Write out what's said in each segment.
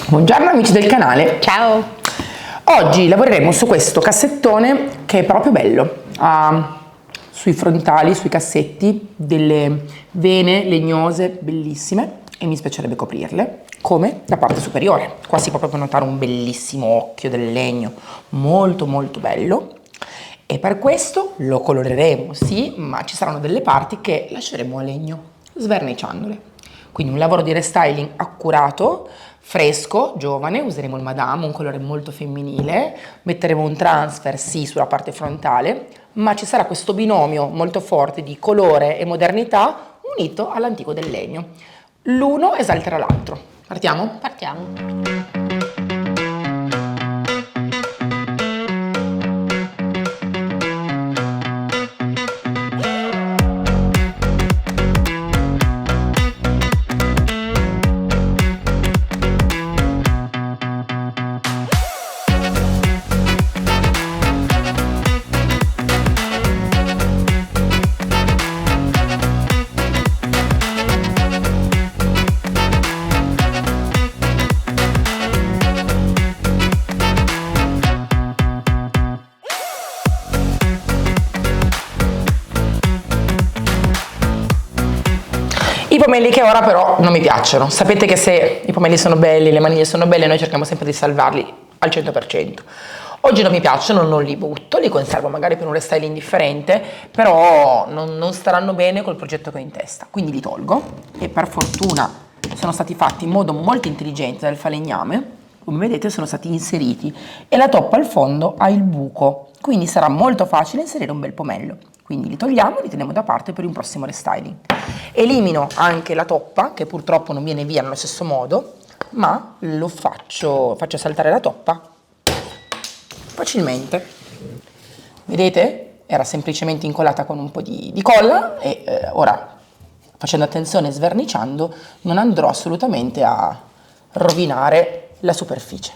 Buongiorno amici del canale. Ciao! Oggi lavoreremo su questo cassettone che è proprio bello. Ha sui frontali, sui cassetti, delle vene legnose bellissime e mi spiacerebbe coprirle, come la parte superiore. Qua si può proprio notare un bellissimo occhio del legno, molto molto bello. E per questo lo coloreremo, sì, ma ci saranno delle parti che lasceremo a legno, sverniciandole. Quindi un lavoro di restyling accurato, fresco, giovane, useremo il Madame, un colore molto femminile, metteremo un transfer sì sulla parte frontale, ma ci sarà questo binomio molto forte di colore e modernità unito all'antico del legno. L'uno esalterà l'altro. Partiamo? Partiamo! I pomelli che ora però non mi piacciono. Sapete che se i pomelli sono belli, le maniglie sono belle, noi cerchiamo sempre di salvarli al 100%. Oggi non mi piacciono, non li butto, li conservo magari per un restyling differente, però non staranno bene col progetto che ho in testa. Quindi li tolgo e per fortuna sono stati fatti in modo molto intelligente dal falegname. Come vedete sono stati inseriti e la toppa al fondo ha il buco, quindi sarà molto facile inserire un bel pomello. Quindi li togliamo e li teniamo da parte per un prossimo restyling. Elimino anche la toppa, che purtroppo non viene via nello stesso modo, ma lo faccio saltare la toppa facilmente. Vedete? Era semplicemente incollata con un po' di colla e ora, facendo attenzione e sverniciando, non andrò assolutamente a rovinare la superficie.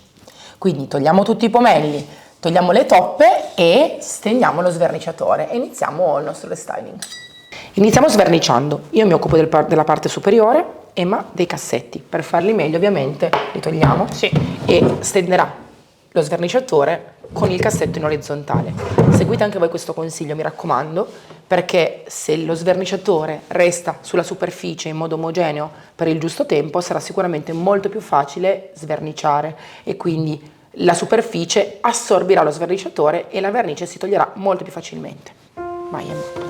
Quindi togliamo tutti i pomelli, togliamo le toppe e stendiamo lo sverniciatore e iniziamo il nostro restyling. Iniziamo sverniciando. Io mi occupo della parte superiore, Emma dei cassetti. Per farli meglio ovviamente li togliamo e stenderà lo sverniciatore con il cassetto in orizzontale. Seguite anche voi questo consiglio, mi raccomando, perché se lo sverniciatore resta sulla superficie in modo omogeneo per il giusto tempo sarà sicuramente molto più facile sverniciare e quindi la superficie assorbirà lo sverniciatore e la vernice si toglierà molto più facilmente. Vai Emma.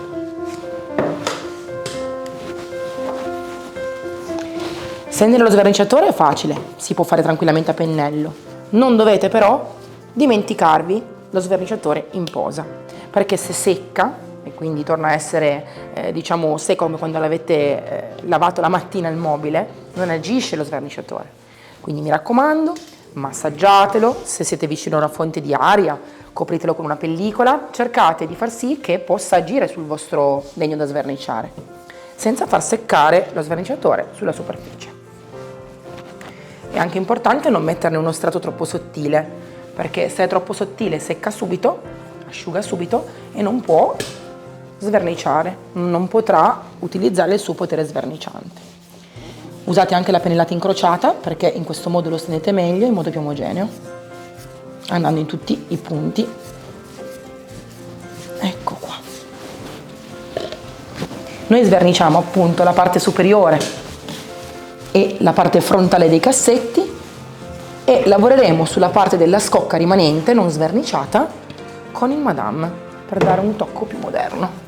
Stendere lo sverniciatore è facile, si può fare tranquillamente a pennello. Non dovete però dimenticarvi lo sverniciatore in posa, perché se secca, e quindi torna a essere diciamo secco come quando l'avete lavato la mattina il mobile, non agisce lo sverniciatore. Quindi mi raccomando, massaggiatelo, se siete vicino a una fonte di aria, copritelo con una pellicola, cercate di far sì che possa agire sul vostro legno da sverniciare, senza far seccare lo sverniciatore sulla superficie. È anche importante non metterne uno strato troppo sottile, perché se è troppo sottile secca subito, asciuga subito e non può sverniciare, non potrà utilizzare il suo potere sverniciante. Usate anche la pennellata incrociata perché in questo modo lo stendete meglio in modo più omogeneo, andando in tutti i punti. Ecco qua. Noi sverniciamo appunto la parte superiore e la parte frontale dei cassetti e lavoreremo sulla parte della scocca rimanente non sverniciata con il Madame per dare un tocco più moderno.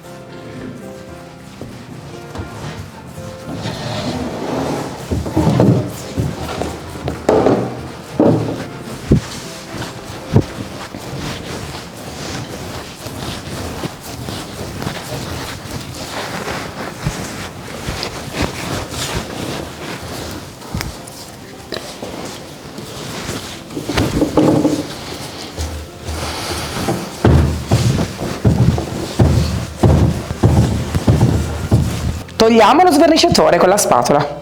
Togliamo lo sverniciatore con la spatola.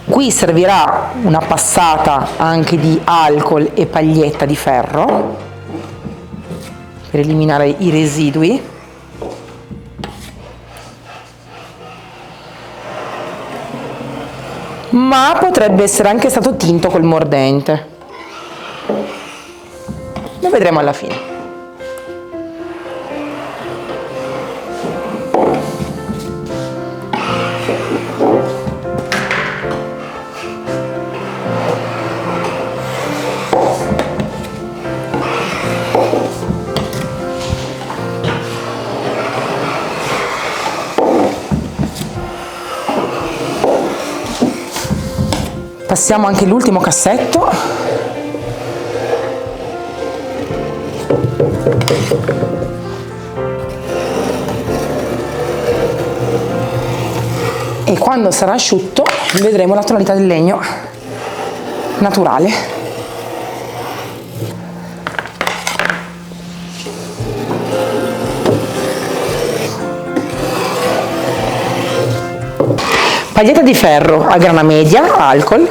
Qui servirà una passata anche di alcol e paglietta di ferro per eliminare i residui. ma potrebbe essere anche stato tinto col mordente. Lo vedremo alla fine. Passiamo anche l'ultimo cassetto. E quando sarà asciutto vedremo la tonalità del legno naturale. Paglietta di ferro a grana media, alcol,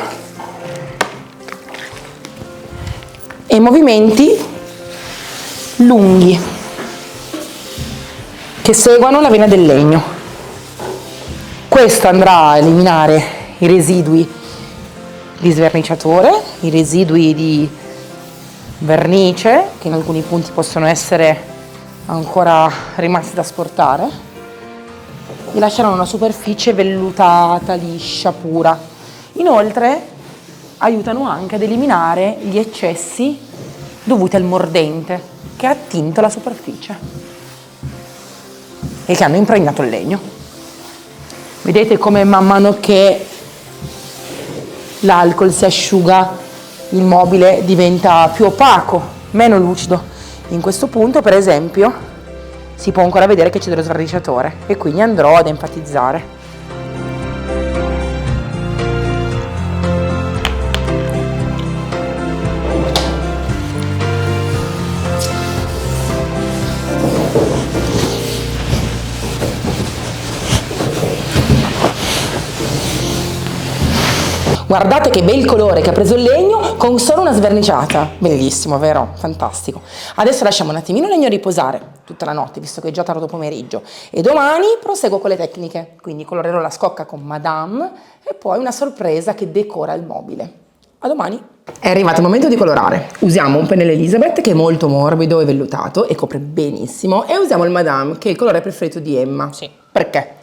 e movimenti lunghi che seguono la vena del legno. Questo andrà a eliminare i residui di sverniciatore, i residui di vernice, che in alcuni punti possono essere ancora rimasti da sportare, e lasceranno una superficie vellutata, liscia, pura. Inoltre aiutano anche ad eliminare gli eccessi dovuti al mordente che ha attinto la superficie e che hanno impregnato il legno. Vedete come man mano che l'alcol si asciuga il mobile diventa più opaco, meno lucido. In questo punto, per esempio, si può ancora vedere che c'è dello sverniciatore e quindi andrò ad enfatizzare. Guardate che bel colore che ha preso il legno con solo una sverniciata. Bellissimo, vero? Fantastico. Adesso lasciamo un attimino il legno riposare tutta la notte, visto che è già tardo pomeriggio. E domani proseguo con le tecniche. Quindi colorerò la scocca con Madame e poi una sorpresa che decora il mobile. A domani. È arrivato il momento di colorare. Usiamo un pennello Elizabeth che è molto morbido e vellutato e copre benissimo. E usiamo il Madame, che è il colore preferito di Emma. Sì. Perché?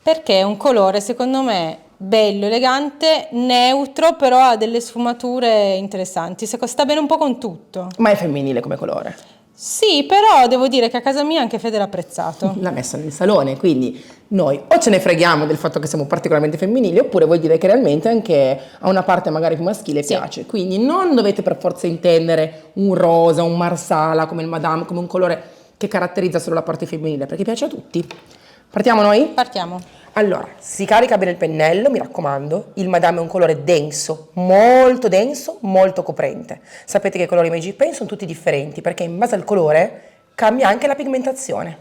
Perché è un colore, secondo me, bello, elegante, neutro, però ha delle sfumature interessanti. Sta bene un po' con tutto. Ma è femminile come colore. Sì, però devo dire che a casa mia anche Fede l'ha apprezzato. L'ha messa nel salone, quindi noi o ce ne freghiamo del fatto che siamo particolarmente femminili, oppure vuol dire che realmente anche a una parte magari più maschile piace. Quindi non dovete per forza intendere un rosa, un marsala come il Madame, come un colore che caratterizza solo la parte femminile, perché piace a tutti. Partiamo noi? Partiamo. Allora, si carica bene il pennello, mi raccomando. Il Madame è un colore denso, molto coprente. Sapete che i colori Magic Paint sono tutti differenti perché in base al colore cambia anche la pigmentazione.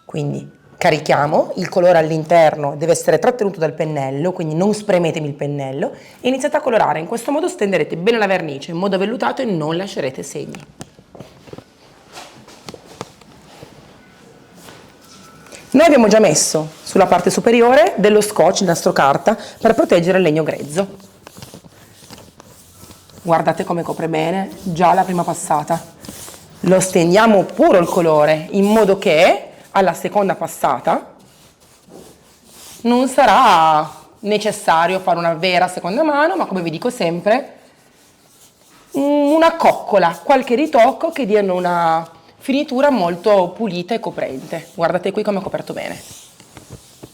Quindi carichiamo, il colore all'interno deve essere trattenuto dal pennello, quindi non spremetemi il pennello e iniziate a colorare. In questo modo stenderete bene la vernice in modo vellutato e non lascerete segni. Noi abbiamo già messo sulla parte superiore dello scotch, nastro carta, per proteggere il legno grezzo. Guardate come copre bene già la prima passata. Lo stendiamo puro il colore, in modo che alla seconda passata non sarà necessario fare una vera seconda mano, ma come vi dico sempre, una coccola, qualche ritocco che diano una finitura molto pulita e coprente. Guardate qui come è coperto bene.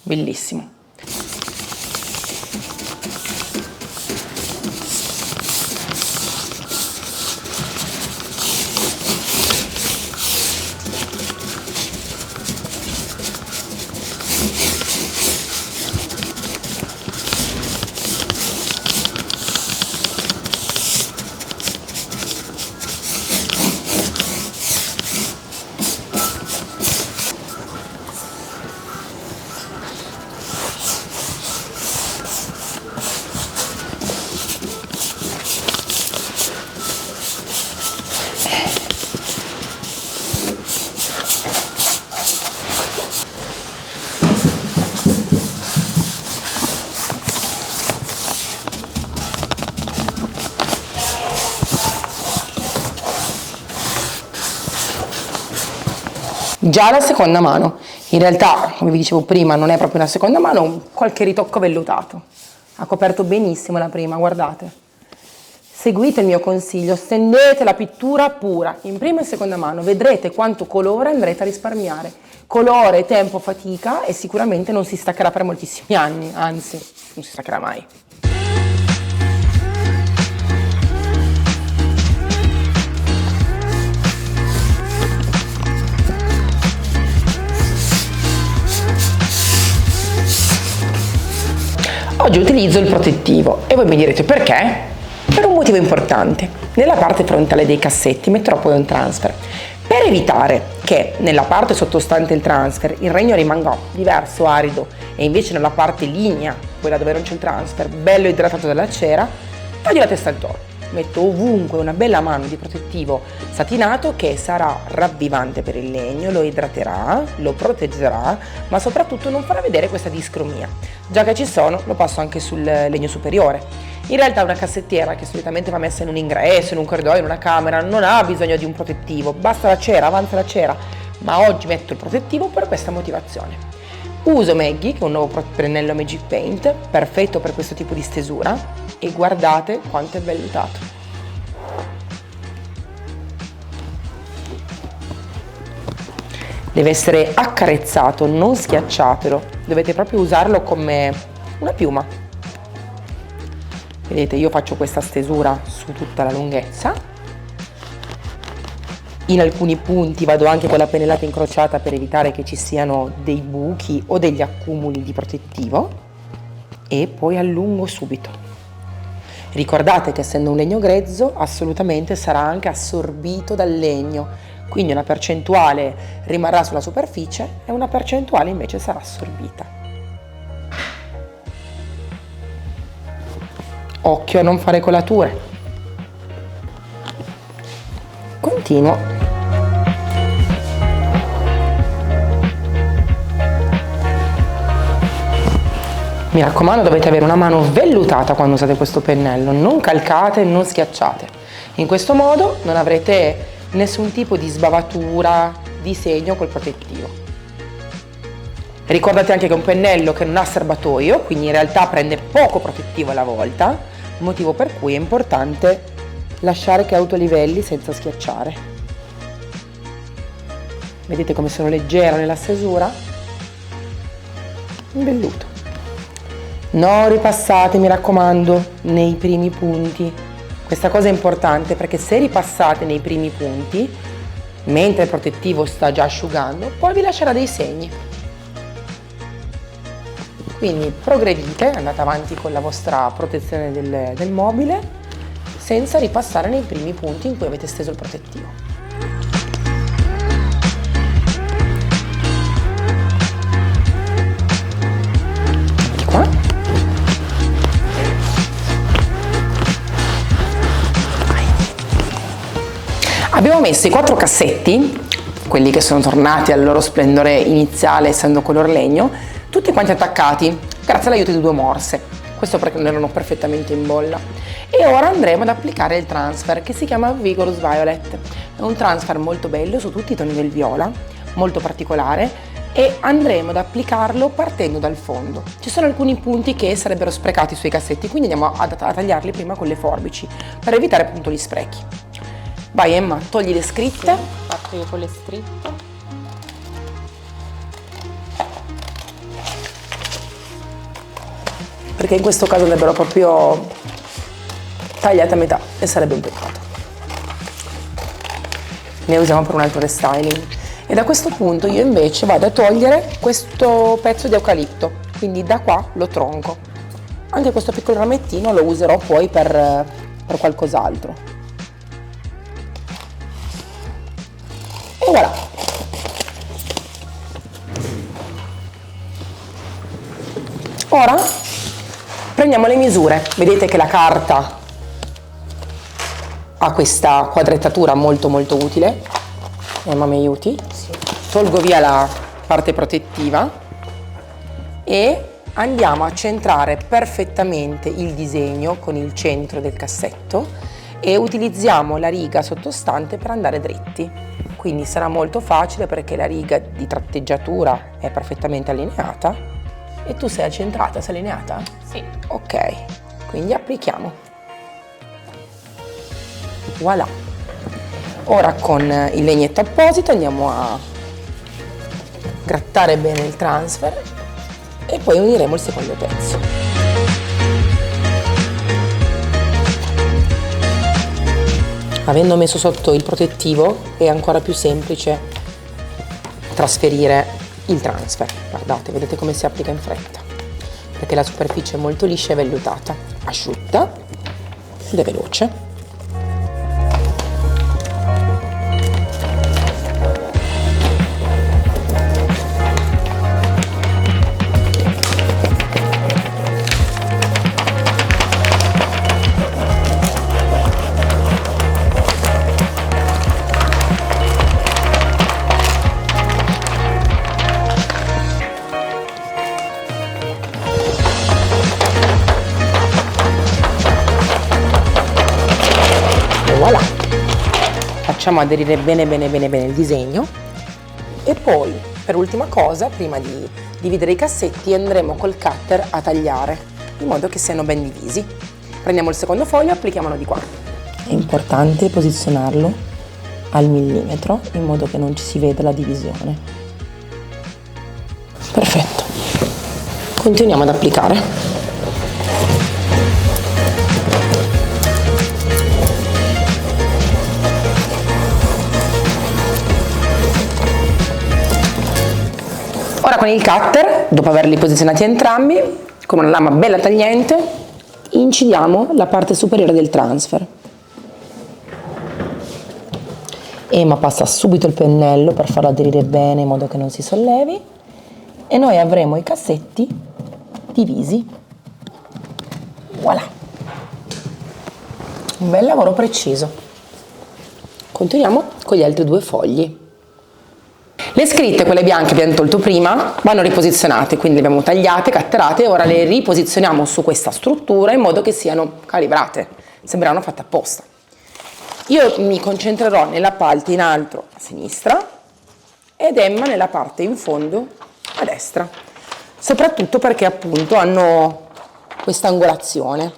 Bellissimo. Già la seconda mano, in realtà, come vi dicevo prima, non è proprio una seconda mano, qualche ritocco vellutato. Ha coperto benissimo la prima, guardate. Seguite il mio consiglio, stendete la pittura pura in prima e seconda mano, vedrete quanto colore andrete a risparmiare. Colore, tempo, fatica e sicuramente non si staccherà per moltissimi anni, anzi, non si staccherà mai. Oggi utilizzo il protettivo e voi mi direte perché? Per un motivo importante. Nella parte frontale dei cassetti metterò poi un transfer. Per evitare che nella parte sottostante il transfer il regno rimanga diverso, arido, e invece nella parte lignea, quella dove non c'è il transfer, bello idratato dalla cera, taglio la testa al toro. Metto ovunque una bella mano di protettivo satinato che sarà ravvivante per il legno, lo idraterà, lo proteggerà, ma soprattutto non farà vedere questa discromia. Già che ci sono, lo passo anche sul legno superiore. In realtà una cassettiera che solitamente va messa in un ingresso, in un corridoio, in una camera, non ha bisogno di un protettivo, basta la cera, avanza la cera, ma oggi metto il protettivo per questa motivazione. Uso Maggie, che è un nuovo pennello Magic Paint, perfetto per questo tipo di stesura, e guardate quanto è vellutato. Deve essere accarezzato, non schiacciatelo, dovete proprio usarlo come una piuma. Vedete, io faccio questa stesura su tutta la lunghezza, in alcuni punti vado anche con la pennellata incrociata per evitare che ci siano dei buchi o degli accumuli di protettivo, e poi allungo subito. Ricordate che essendo un legno grezzo assolutamente sarà anche assorbito dal legno, quindi una percentuale rimarrà sulla superficie e una percentuale invece sarà assorbita. Occhio a non fare colature. Continuo. Mi raccomando, dovete avere una mano vellutata quando usate questo pennello, non calcate, non schiacciate. In questo modo non avrete nessun tipo di sbavatura, di segno col protettivo. Ricordate anche che è un pennello che non ha serbatoio, quindi in realtà prende poco protettivo alla volta, motivo per cui è importante lasciare che autolivelli senza schiacciare. Vedete come sono leggera nella stesura? Un velluto. Non ripassate, mi raccomando, nei primi punti. Questa cosa è importante perché se ripassate nei primi punti, mentre il protettivo sta già asciugando, poi vi lascerà dei segni. Quindi progredite, andate avanti con la vostra protezione del mobile senza ripassare nei primi punti in cui avete steso il protettivo. Di qua. Abbiamo messo i 4 cassetti, quelli che sono tornati al loro splendore iniziale essendo color legno, tutti quanti attaccati grazie all'aiuto di 2 morse, questo perché non erano perfettamente in bolla. E ora andremo ad applicare il transfer che si chiama Vigorous Violet. È un transfer molto bello su tutti i toni del viola, molto particolare, e andremo ad applicarlo partendo dal fondo. Ci sono alcuni punti che sarebbero sprecati sui cassetti, quindi andiamo a tagliarli prima con le forbici per evitare appunto gli sprechi. Vai Emma, togli le scritte. Sì, parto io con le scritte. Perché in questo caso andrebbero proprio tagliate a metà e sarebbe un peccato. Ne usiamo per un altro restyling. E da questo punto io invece vado a togliere questo pezzo di eucalipto, quindi da qua lo tronco. Anche questo piccolo ramettino lo userò poi per qualcos'altro. E voilà! Ora prendiamo le misure, vedete che la carta ha questa quadrettatura molto molto utile. Emma mi aiuti? Sì. Tolgo via la parte protettiva e andiamo a centrare perfettamente il disegno con il centro del cassetto e utilizziamo la riga sottostante per andare dritti. quindi sarà molto facile perché la riga di tratteggiatura è perfettamente allineata e tu sei accentrata, sei allineata? Sì. Ok, quindi applichiamo. Voilà. Ora con il legnetto apposito andiamo a grattare bene il transfer e poi uniremo il secondo pezzo. Avendo messo sotto il protettivo è ancora più semplice trasferire il transfer. Guardate, vedete come si applica in fretta, perché la superficie è molto liscia e vellutata, asciutta ed è veloce. Voilà, facciamo aderire bene il disegno e poi per ultima cosa, prima di dividere i cassetti, andremo col cutter a tagliare in modo che siano ben divisi. Prendiamo il secondo foglio e applichiamolo di qua. È importante posizionarlo al millimetro in modo che non ci si veda la divisione. Perfetto, continuiamo ad applicare. Ora con il cutter, dopo averli posizionati entrambi, con una lama bella tagliente, incidiamo la parte superiore del transfer. Emma passa subito il pennello per farlo aderire bene in modo che non si sollevi e noi avremo i cassetti divisi. Voilà! Un bel lavoro preciso. Continuiamo con gli altri due fogli. Le scritte, quelle bianche che abbiamo tolto prima, vanno riposizionate, quindi le abbiamo tagliate, catterate e ora le riposizioniamo su questa struttura in modo che siano calibrate, sembreranno fatte apposta. Io mi concentrerò nella parte in alto a sinistra ed Emma nella parte in fondo a destra, soprattutto perché appunto hanno questa angolazione.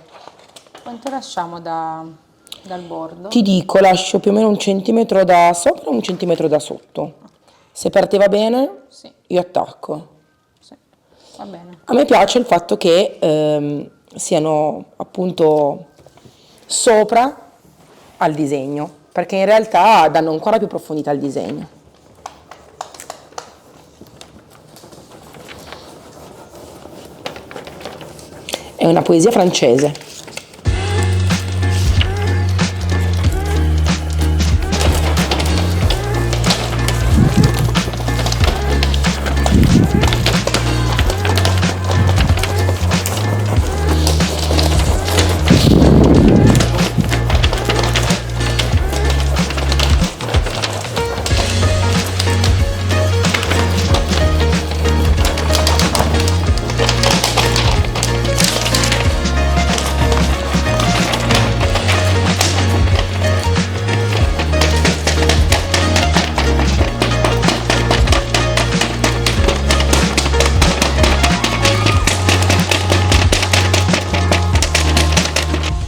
Quanto lasciamo dal bordo? Ti dico, lascio più o meno 1 centimetro da sopra e 1 centimetro da sotto. Se per te va bene, Sì. io attacco. Sì, va bene. A me piace il fatto che siano appunto sopra al disegno, perché in realtà danno ancora più profondità al disegno. È una poesia francese.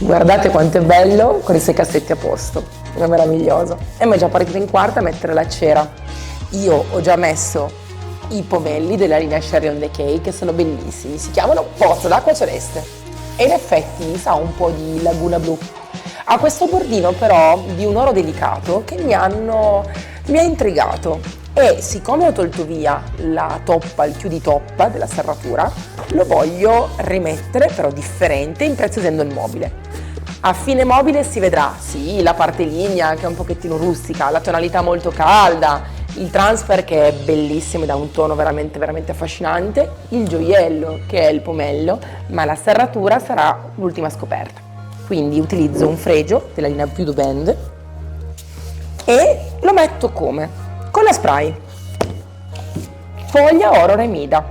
Guardate quanto è bello con i suoi cassetti a posto, è meraviglioso. Emma è già partita in quarta a mettere la cera. Io ho già messo i pomelli della linea Sherry on the Cake, che sono bellissimi, si chiamano Pozzo d'acqua celeste e in effetti mi sa un po' di laguna blu. Ha questo bordino però di un oro delicato che mi ha intrigato e siccome ho tolto via la toppa, il chiudi toppa della serratura, lo voglio rimettere però differente impreziosendo il mobile. A fine mobile si vedrà, sì, la parte lignea che è un pochettino rustica, la tonalità molto calda, il transfer che è bellissimo e dà un tono veramente affascinante, il gioiello che è il pomello, ma la serratura sarà l'ultima scoperta. Quindi utilizzo un fregio della linea Vue du Bend e lo metto come? Con la spray. Foglia oro remida.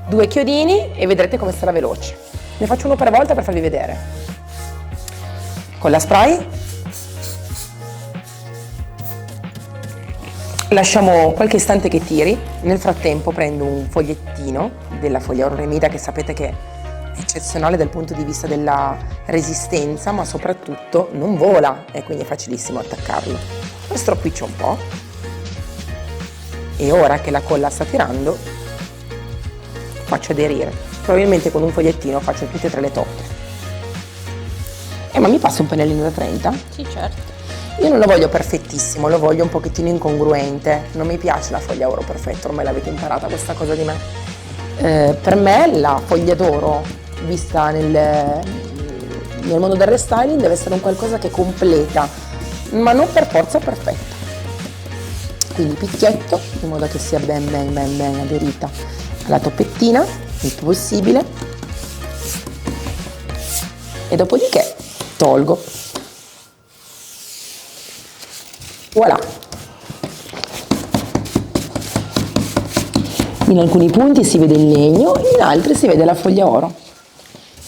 2 chiodini e vedrete come sarà veloce. Ne faccio uno per volta per farvi vedere. Con la spray Lasciamo qualche istante che tiri. Nel frattempo prendo un fogliettino della foglia oro remida, che sapete che è eccezionale dal punto di vista della resistenza, ma soprattutto non vola e quindi è facilissimo attaccarlo. Lo stropiccio un po', e ora che la colla sta tirando faccio aderire. Probabilmente con un fogliettino faccio tutte e 3 le toppe. Ma mi passa un pennellino da 30? Sì, certo. Io non lo voglio perfettissimo, lo voglio un pochettino incongruente. Non mi piace la foglia oro perfetta, ormai l'avete imparata questa cosa di me. Per me la foglia d'oro vista nel mondo del restyling deve essere un qualcosa che completa, ma non per forza perfetta. Quindi picchietto in modo che sia ben aderita alla toppettina il più possibile, e dopodiché tolgo. Voilà. In alcuni punti si vede il legno, in altri si vede la foglia oro.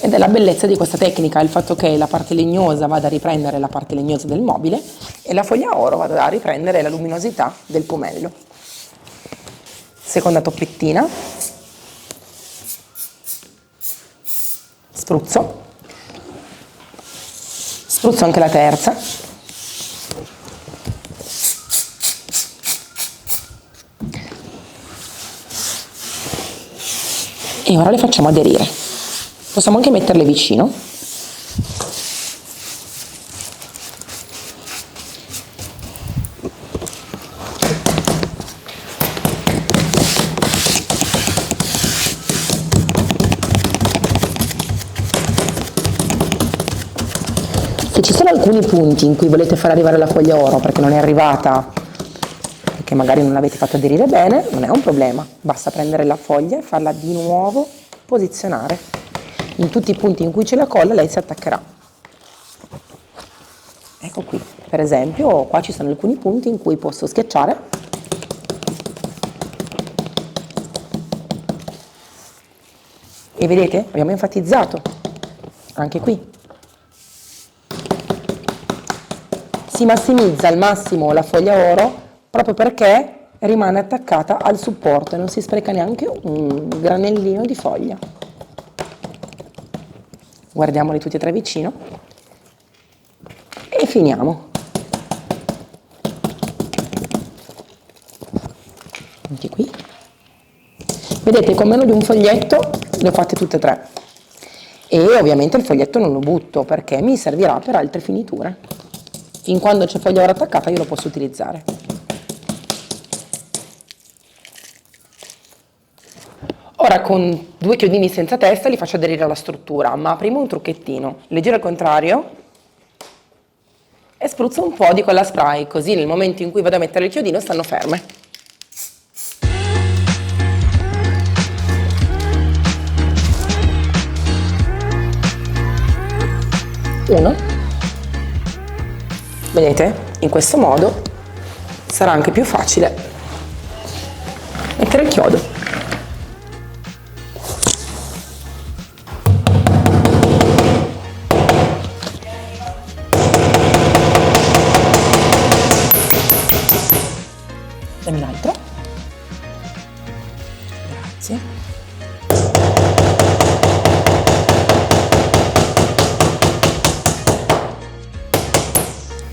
Ed è la bellezza di questa tecnica, il fatto che la parte legnosa vada a riprendere la parte legnosa del mobile e la foglia oro vada a riprendere la luminosità del pomello. Seconda toppettina. Spruzzo anche la terza. E ora le facciamo aderire. Possiamo anche metterle vicino. Se ci sono alcuni punti in cui volete far arrivare la foglia oro perché non è arrivata, perché magari non l'avete fatta aderire bene, non è un problema. Basta prendere la foglia e farla di nuovo posizionare. In tutti i punti in cui c'è la colla lei si attaccherà. Ecco qui, per esempio, qua ci sono alcuni punti in cui posso schiacciare e vedete, abbiamo enfatizzato anche qui. Si massimizza al massimo la foglia oro proprio perché rimane attaccata al supporto e non si spreca neanche un granellino di foglia. Guardiamoli tutti e 3 vicino e finiamo. Anche qui. Vedete, con meno di un foglietto le ho fatte tutte e 3. E ovviamente il foglietto non lo butto perché mi servirà per altre finiture. Fin quando c'è foglia oro attaccata io lo posso utilizzare. Ora con 2 chiodini senza testa li faccio aderire alla struttura, ma prima un trucchettino. Le giro al contrario e spruzzo un po' di quella spray, così nel momento in cui vado a mettere il chiodino stanno ferme. Uno. Vedete? In questo modo sarà anche più facile mettere il chiodo. Dammi l'altro. Grazie.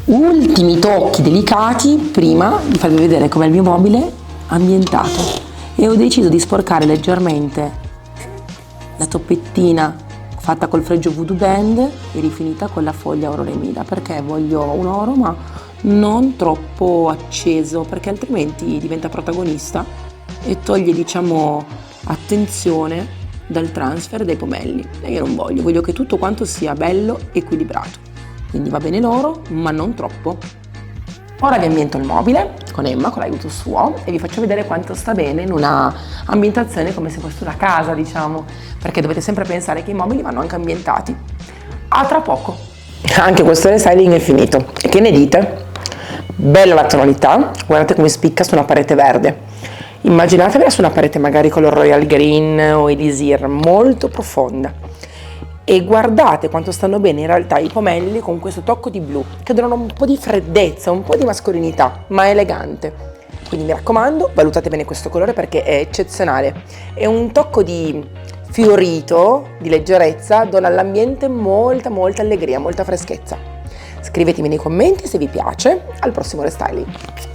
Ultimi tocchi delicati prima di farvi vedere com'è il mio mobile ambientato, e ho deciso di sporcare leggermente la toppettina fatta col fregio Voodoo Band e rifinita con la foglia oro remida, perché voglio un oro ma non troppo acceso, perché altrimenti diventa protagonista e toglie, diciamo, attenzione dal transfer dei pomelli, e io non voglio che tutto quanto sia bello equilibrato. Quindi va bene l'oro, ma non troppo. Ora vi ambiento il mobile con Emma, con l'aiuto suo, e vi faccio vedere quanto sta bene in una ambientazione come se fosse una casa, diciamo, perché dovete sempre pensare che i mobili vanno anche ambientati. A tra poco. Anche questo restyling è finito. E che ne dite? Bella la tonalità, guardate come spicca su una parete verde. Immaginatevela su una parete magari color Royal Green o Elisir, molto profonda. E guardate quanto stanno bene in realtà i pomelli con questo tocco di blu, che donano un po' di freddezza, un po' di mascolinità, ma elegante. Quindi mi raccomando, valutate bene questo colore perché è eccezionale. È un tocco di fiorito, di leggerezza, dona all'ambiente molta allegria, molta freschezza. Scrivetemi nei commenti se vi piace. Al prossimo restyling.